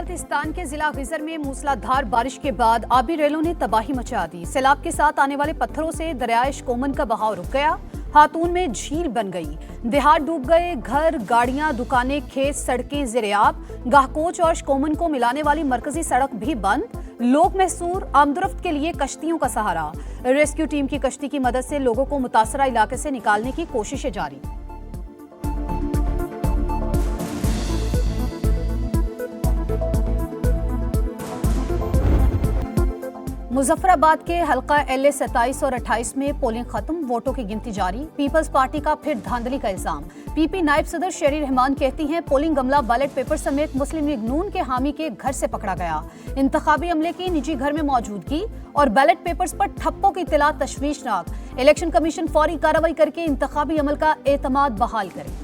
बल्तिस्तान के जिला गिजर में मूसलाधार बारिश के बाद आबी रेलों ने तबाही मचा दी। सैलाब के साथ आने वाले पत्थरों से दरियाए शकोमन का बहाव रुक गया। हातून में झील बन गई। देहात डूब गए। घर, गाड़ियां, दुकानें, खेत, सड़कें ज़ेरे-आब। गाहकोच और शकोमन को मिलाने वाली मरकजी सड़क भी बंद। लोग महसूर। आमदरफ्त के लिए कश्तियों का सहारा। रेस्क्यू टीम की कश्ती की मदद से लोगों को मुतासरा इलाके से निकालने की कोशिशें जारी। मुजफ्फराबाद के हल्का LA 27 और 28 में पोलिंग खत्म। वोटों की गिनती जारी। पीपल्स पार्टी का फिर धांधली का इल्जाम। PP नायब सदर शेरी रहमान कहती हैं पोलिंग अमला बैलेट पेपर समेत मुस्लिम लीग नून के हामी के घर से पकड़ा गया। इंतखाबी अमले की निजी घर में मौजूदगी और बैलेट पेपर्स पर ठप्पों की इत्तला तशवीशनाक। इलेक्शन कमीशन फौरी कार्रवाई करके इंतखाबी अमल का एतमाद बहाल करे।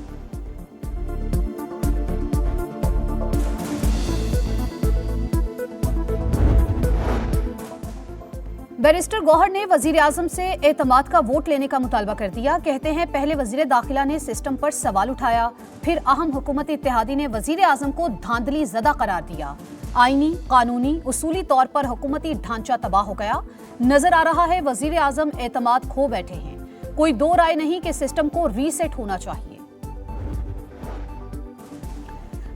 बैरिस्टर गौहर ने वजीर आजम से एतमाद का वोट लेने का मुतालबा कर दिया। कहते हैं पहले वजीर दाखिला ने सिस्टम पर सवाल उठाया, फिर अहम हुकूमत इत्तेहादी ने वजीर आजम को धांधली ज़दा करार दिया। आईनी, कानूनी, उसूली तौर पर हुकूमती ढांचा तबाह हो गया। नजर आ रहा है वजीर आजम एतमाद खो बैठे हैं। कोई दो राय नहीं कि सिस्टम को रीसेट होना चाहिए।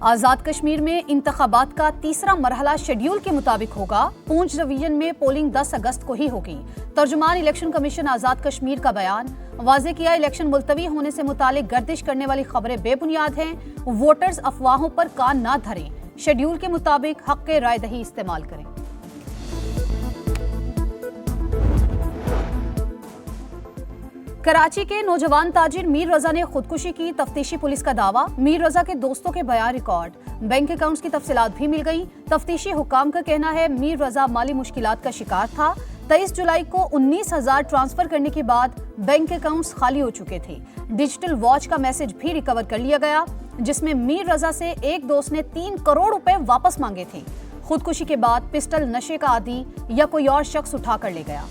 आजाद कश्मीर में इंतखाबात का तीसरा मरहला शेड्यूल के मुताबिक होगा। पूंछ डिवीजन में पोलिंग 10 अगस्त को ही होगी। तर्जुमान इलेक्शन कमीशन आजाद कश्मीर का बयान। वाज़े किया इलेक्शन मुलतवी होने से मुतालिक गर्दिश करने वाली खबरें बेबुनियाद हैं। वोटर्स अफवाहों पर कान ना धरें। शेड्यूल के मुताबिक हक के राय दही इस्तेमाल करें। कराची के नौजवान ताजिर मीर रजा ने खुदकुशी की। तफ्तीशी पुलिस का दावा। मीर रजा के दोस्तों के बयान रिकॉर्ड। बैंक अकाउंट्स की तफसीलात भी मिल गई। तफ्तीशी हुकाम का कहना है मीर रजा माली मुश्किलात का शिकार था। 23 जुलाई को 19,000 ट्रांसफर करने के बाद बैंक अकाउंट्स खाली हो चुके थे। डिजिटल वॉच का मैसेज भी रिकवर कर लिया गया, जिसमें मीर रजा से एक दोस्त ने 3 करोड़ रुपए वापस मांगे थे। खुदकुशी के बाद पिस्टल नशे का आदी या कोई और शख्स उठा कर ले गया।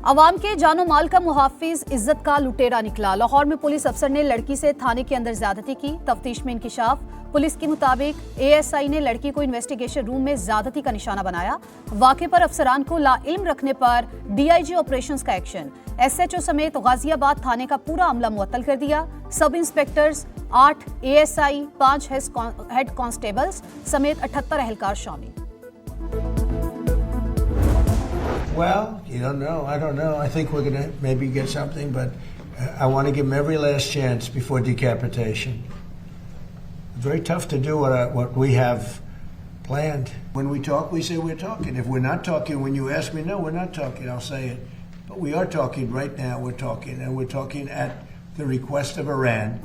अवाम के जानो माल का मुहाफिज इज्जत का लुटेरा निकला। लाहौर में पुलिस अफसर ने लड़की से थाने के अंदर ज्यादती की। तफ्तीश में इंकिशाफ। पुलिस के मुताबिक ASI ने लड़की को इन्वेस्टिगेशन रूम में ज्यादती का निशाना बनाया। वाक़े पर अफसरान को लाइल्म रखने पर DIG ऑपरेशंस का एक्शन। SHO समेत गाजियाबाद थाने का पूरा अमला मुअत्तल कर दिया। सब इंस्पेक्टर्स, 8 ASI, 5 हेड कांस्टेबल्स समेत 78 एहलकार शामिल। Well, you don't know. I don't know. I think we're going to maybe get something, but I want to give them every last chance before decapitation. It's very tough to do what we have planned. When we talk, we say we're talking. If we're not talking, when you ask me, no, we're not talking, I'll say it. But we are talking right now. We're talking, and we're talking at the request of Iran.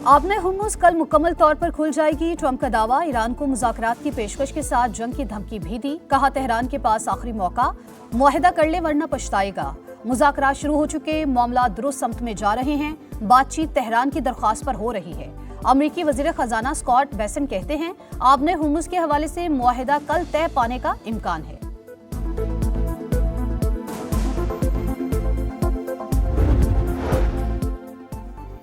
आबने Hormuz कल मुकम्मल तौर पर खुल जाएगी। Trump का दावा। Iran को मुज़ाकरात की पेशकश के साथ जंग की धमकी भी दी। कहा तेहरान के पास आखिरी मौका, मुआहिदा कर ले वरना पछताएगा। मुज़ाकरात शुरू हो चुके, मामला दुरुस्त समत में जा रहे हैं। बातचीत तेहरान की दरख्वास्त पर हो रही है। अमरीकी वज़ीर ख़जाना स्कॉट बेसेंट कहते हैं आबने हुर्मुज़ के हवाले से मुआहिदा कल तय पाने का इम्कान है।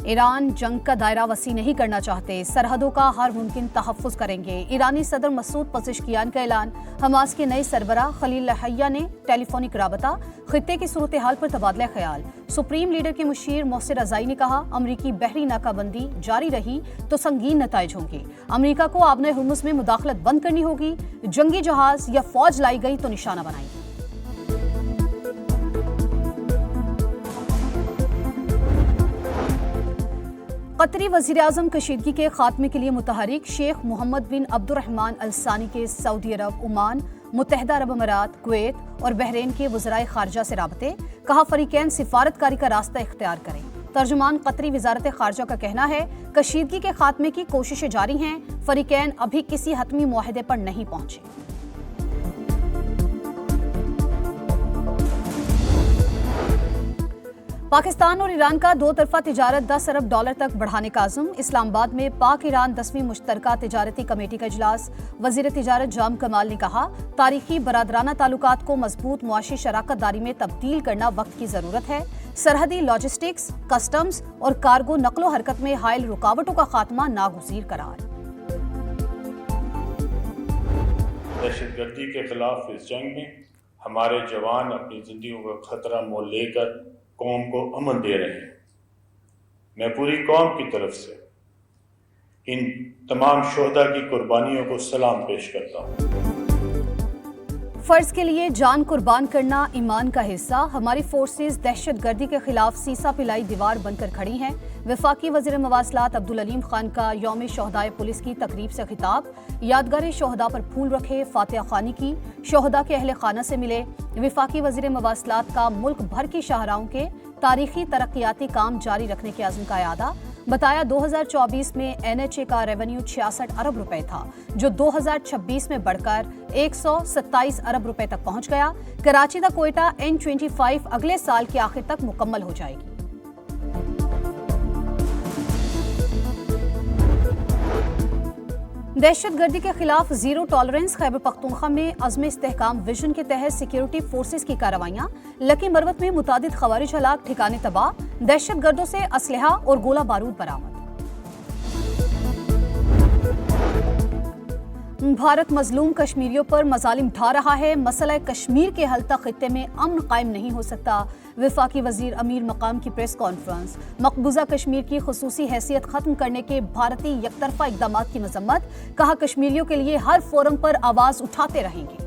ईरान जंग का दायरा वसी नहीं करना चाहते। सरहदों का हर मुमकिन तहफ़्फ़ुज़ करेंगे। ईरानी सदर मसूद पज़ेश्कियान का ऐलान। हमास के नए सरबराह खलील हैया ने टेलीफोनिक राबता। खित्ते की सूरत हाल पर तबादला ख्याल। सुप्रीम लीडर के मुशीर मोहसिर रज़ाई ने कहा अमरीकी बहरी नाकाबंदी जारी रही तो संगीन नताइज होंगे। अमरीका को आबने हुर्मुज़ में मुदाखलत बंद करनी होगी। जंगी जहाज या फौज लाई गई तो निशाना बनाएगी। कतरी वज़ीर आज़म कशीदगी के खात्मे के लिए मुतहरिक। शेख मोहम्मद बिन अब्दुर्रहमान अल सानी के सऊदी अरब, ओमान, मुत्तहिदा अरब अमारात, कुवैत और बहरीन के वज़राए खारजा से राबते। कहा फरीकैन सिफारतकारी का रास्ता इख्तियार करें। तर्जुमान कतरी वज़ारत खारजा का कहना है कशीदगी के खात्मे की कोशिशें जारी हैं। फरीकैन अभी किसी हतमी मुआहदे पर नहीं पहुंचे। पाकिस्तान और ईरान का दो तरफा तिजारत 10 अरब डॉलर तक बढ़ाने का अज़्म। इस्लामाबाद में पाक ईरान 10वीं मुश्तरका तिजारती कमेटी का इजलास। वज़ीर तिजारत जाम कमाल ने कहा, तारीखी बरादराना ताल्लुकात को मजबूत मुआशी शराकत दारी में तब्दील करना वक्त की जरूरत है। सरहदी लॉजिस्टिक्स, कस्टम्स और कार्गो नकलो हरकत में हायल रुकावटों का खात्मा नागुज़ीर करार। दहशतगर्दी के खिलाफ इस जंग में हमारे जवान अपनी जिंदगियों का खतरा मोल लेकर कौम को अमन दे रहे हैं। मैं पूरी कौम की तरफ से इन तमाम शोहदा की कुर्बानियों को सलाम पेश करता हूँ। फर्ज के लिए जान कुर्बान करना ईमान का हिस्सा। हमारी फोर्सेस दहशतगर्दी के खिलाफ सीसा पिलाई दीवार बनकर खड़ी हैं। वफाकी वज़ीर मवासलात अब्दुल अलीम खान का यौम शोहदाए पुलिस की तकरीब से खिताब। यादगार शोहदा पर फूल रखे, फातिहा खानी की, शोहदा के अहले खाना से मिले। वफाकी वज़ीर मवासलात का मुल्क भर की शाहराहों के तारीखी तरक्याती काम जारी रखने के अज़्म का यादा। बताया 2024 में NHA का रेवेन्यू 66 अरब रुपए था, जो 2026 में बढ़कर 127 अरब रुपए तक पहुंच गया। कराची दा कोयटा N25 अगले साल के आखिर तक मुकम्मल हो जाएगी। दहशतगर्दी के खिलाफ जीरो टॉलरेंस। खैबर पख्तूनख्वा में अज़्म इस्तेहकाम विजन के तहत सिक्योरिटी फोर्सेस की कार्रवाइयां। लकी मरवत में मुतादिद खवारिज हलाक, ठिकाने तबाह। दहशतगर्दों से असलहा और गोला बारूद बरामद। भारत मजलूम कश्मीरियों पर मजालिम ढा रहा है। मसला कश्मीर के हल तक खित्ते में अमन कायम नहीं हो सकता। वफाकी वजीर अमीर मकाम की प्रेस कॉन्फ्रेंस। मकबूजा कश्मीर की खुसूसी हैसियत खत्म करने के भारतीय यकतरफा इकदामात की मजम्मत। कहा, कश्मीरियों के लिए हर फोरम पर आवाज उठाते रहेंगे।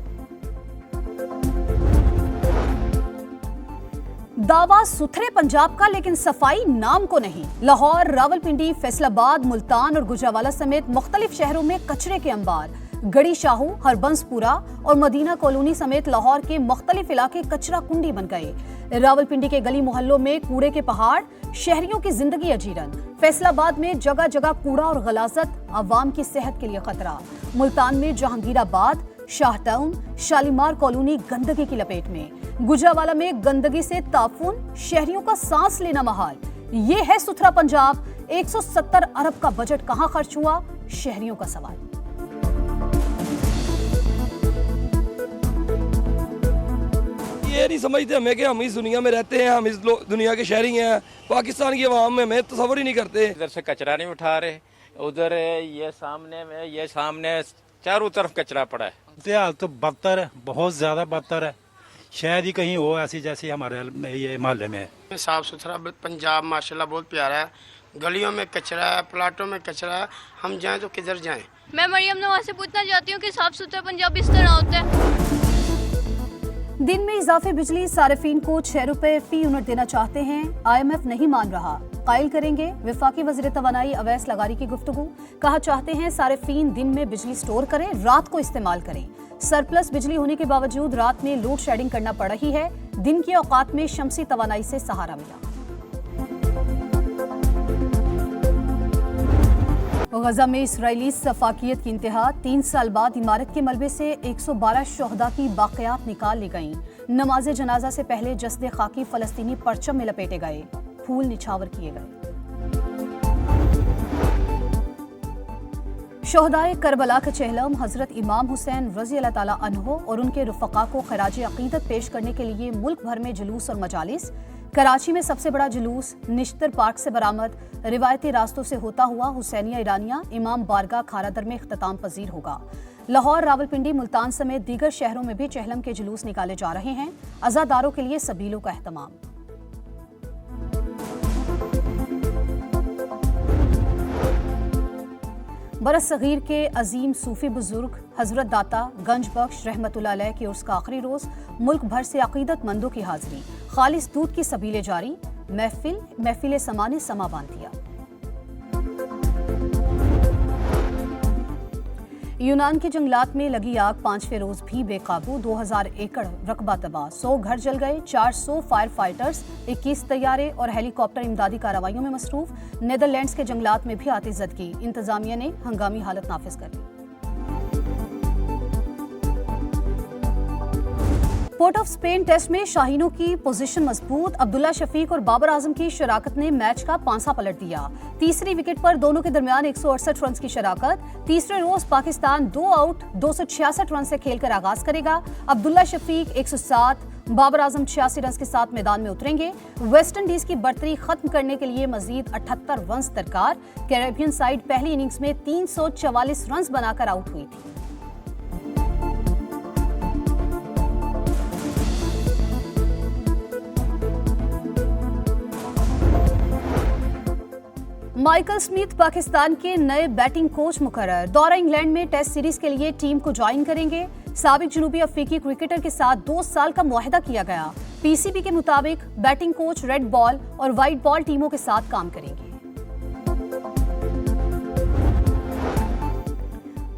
दावा सुथरे पंजाब का, लेकिन सफाई नाम को नहीं। लाहौर, रावलपिंडी, फैसलाबाद, मुल्तान और गुजरावाला समेत मुख्तलिफ शहरों में कचरे के अंबार। गड़ी शाहू, हरबंसपुरा और मदीना कॉलोनी समेत लाहौर के मुख्तलिफ इलाके कचरा कुंडी बन गए। रावलपिंडी के गली मोहल्लों में कूड़े के पहाड़, शहरियों की जिंदगी अजीरन। फैसलाबाद में जगह जगह कूड़ा और गलाजत, अवाम की सेहत के लिए खतरा। मुल्तान में जहांगीराबाद, शाहटाउन, शालीमार कॉलोनी गंदगी की लपेट में। गुजरावाला में गंदगी से ताफून, शहरियों का सांस लेना महाल। ये है सुथरा पंजाब। 170 अरब का बजट कहां खर्च हुआ, शहरियों का सवाल। ये नहीं समझते हमें कि हम इस दुनिया में रहते हैं, हम इस दुनिया के शहरी हैं। पाकिस्तान की आवाम में हमें तस्वर ही नहीं करते। इधर से कचरा नहीं उठा रहे, उधर ये सामने चारों तरफ कचरा पड़ा है। हाल तो बदतर है, बहुत ज्यादा बदतर है। शायद ही कहीं हो ऐसी जैसी हमारे ये मोहल्ले में है। साफ सुथरा पंजाब माशाल्लाह बहुत प्यारा है। गलियों में कचरा है, प्लाटों में कचरा है। हम जाएं तो किधर जाएं? मैं मरियम नवाज से पूछना चाहती हूँ कि साफ सुथरा पंजाब इस तरह होता है। दिन में इजाफी बिजली सारिफीन को 6 रुपए फी यूनिट देना चाहते हैं। IMF नहीं मान रहा, कायल करेंगे। वफाकी वज़ीर तवानाई अवैस लगारी की गुफ्तगू। कहा, चाहते हैं सारिफीन दिन में बिजली स्टोर करें, रात को इस्तेमाल करें। सरप्लस बिजली होने के बावजूद रात में लोड शेडिंग करना पड़ रही है। दिन के औकात में शमसी तवानाई से सहारा मिला। गजा में इसराइली सफाकियत की इंतहा। 3 साल बाद इमारत के मलबे से 112 शोहदा की बाक़ियात निकाल ली गईं। नमाज जनाजा से पहले जस्दे खाकी फलस्तीनी परचम में लपेटे गए, फूल निछावर किए गए। शोहदाए करबला का चेहलम हजरत इमाम हुसैन रज़ी अल्लाह ताला अन्हो और उनके रुफ़क़ा को खराज अक़ीदत पेश करने के लिए मुल्क भर में जुलूस और मजालिस। कराची में सबसे बड़ा जुलूस निश्तर पार्क से बरामद। रिवायती रास्तों से होता हुआ हुसैनिया ईरानिया इमाम बारगाह खारादर में इख्तिताम पजीर होगा। लाहौर, रावलपिंडी, मुल्तान समेत दीगर शहरों में भी चेहलम के जुलूस निकाले जा रहे हैं। अज़ादारों के लिए सबीलों का एहतमाम। बरसगीर के अजीम सूफी बुजुर्ग हजरत दाता गंज बख्श रहमतुल्लाह अलैह की उर्स का आखिरी रोज। मुल्क भर से अकीदतमंदों की हाजिरी। खालिस दूध की सबीलें जारी। महफिल समा ने समा बांध दिया। यूनान के जंगलात में लगी आग 5वें रोज भी बेकाबू। 2000 एकड़ रकबा तबाह। 100 घर जल गए। 400 फायर फाइटर्स, 21 तैयारे और हेलीकॉप्टर इमदादी कार्रवाइयों में मसरूफ। नेदरलैंड्स के जंगलात में भी आतिशज़दगी। इंतजामिया ने हंगामी हालत नाफिज कर दी। पोर्ट ऑफ स्पेन टेस्ट में शाहीनों की पोजीशन मजबूत। अब्दुल्ला शफीक और बाबर आजम की शराकत ने मैच का पांसा पलट दिया। तीसरी विकेट पर दोनों के दरमियान 168 रन की शराकत। तीसरे रोज पाकिस्तान 2 आउट 266 रन से खेलकर आगाज करेगा। अब्दुल्ला शफीक 107, बाबर आजम 86 रन के साथ मैदान में उतरेंगे। वेस्ट इंडीज की बढ़तरी खत्म करने के लिए मजीद 78 रन दरकार। कैरेबियन साइड पहली इनिंग्स में 344 रन बनाकर आउट हुई थी। माइकल स्मिथ पाकिस्तान के नए बैटिंग कोच मुकर्रर। दौरा इंग्लैंड में टेस्ट सीरीज के लिए टीम को ज्वाइन करेंगे। साबिक जनूबी अफ्रीकी क्रिकेटर के साथ 2 साल का मुआहदा किया गया। पीसीबी के मुताबिक बैटिंग कोच रेड बॉल और व्हाइट बॉल टीमों के साथ काम करेंगे।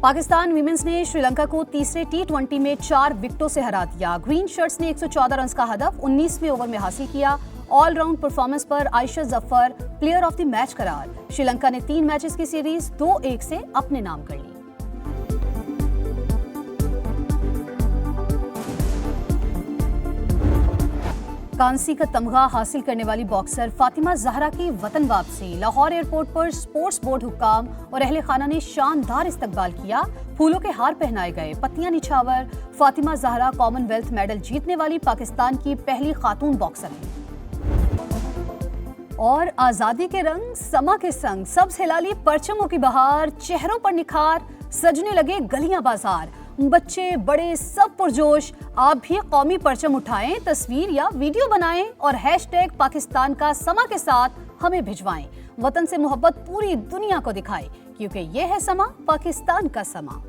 पाकिस्तान विमेंस ने श्रीलंका को तीसरे T20 में 4 विकेटों से हरा दिया। ग्रीन शर्ट्स ने 114 रन का हदफ 19वें ओवर में हासिल किया। ऑलराउंड परफॉर्मेंस पर Ayesha Zafar player of the match करार। श्रीलंका ने 3 मैचेस की सीरीज 2-1 से अपने नाम कर ली। कांसी का तमगा हासिल करने वाली बॉक्सर फातिमा जहरा की वतन वापसी। लाहौर एयरपोर्ट पर स्पोर्ट्स बोर्ड हुक्काम और अहले खाना ने शानदार इस्तकबाल किया। फूलों के हार पहनाए गए, पत्तियां निछावर। फातिमा जहरा कॉमनवेल्थ मेडल जीतने वाली पाकिस्तान की पहली खातून बॉक्सर हैं। और आजादी के रंग समा के संग सब्ज हिलाली परचमों की बहार, चेहरों पर निखार, सजने लगे गलियां बाजार। बच्चे बड़े सब पुरजोश। आप भी कौमी परचम उठाएं, तस्वीर या वीडियो बनाएं और हैशटैग पाकिस्तान का समा के साथ हमें भिजवाएं। वतन से मोहब्बत पूरी दुनिया को दिखाएं, क्योंकि ये है समा, पाकिस्तान का समा।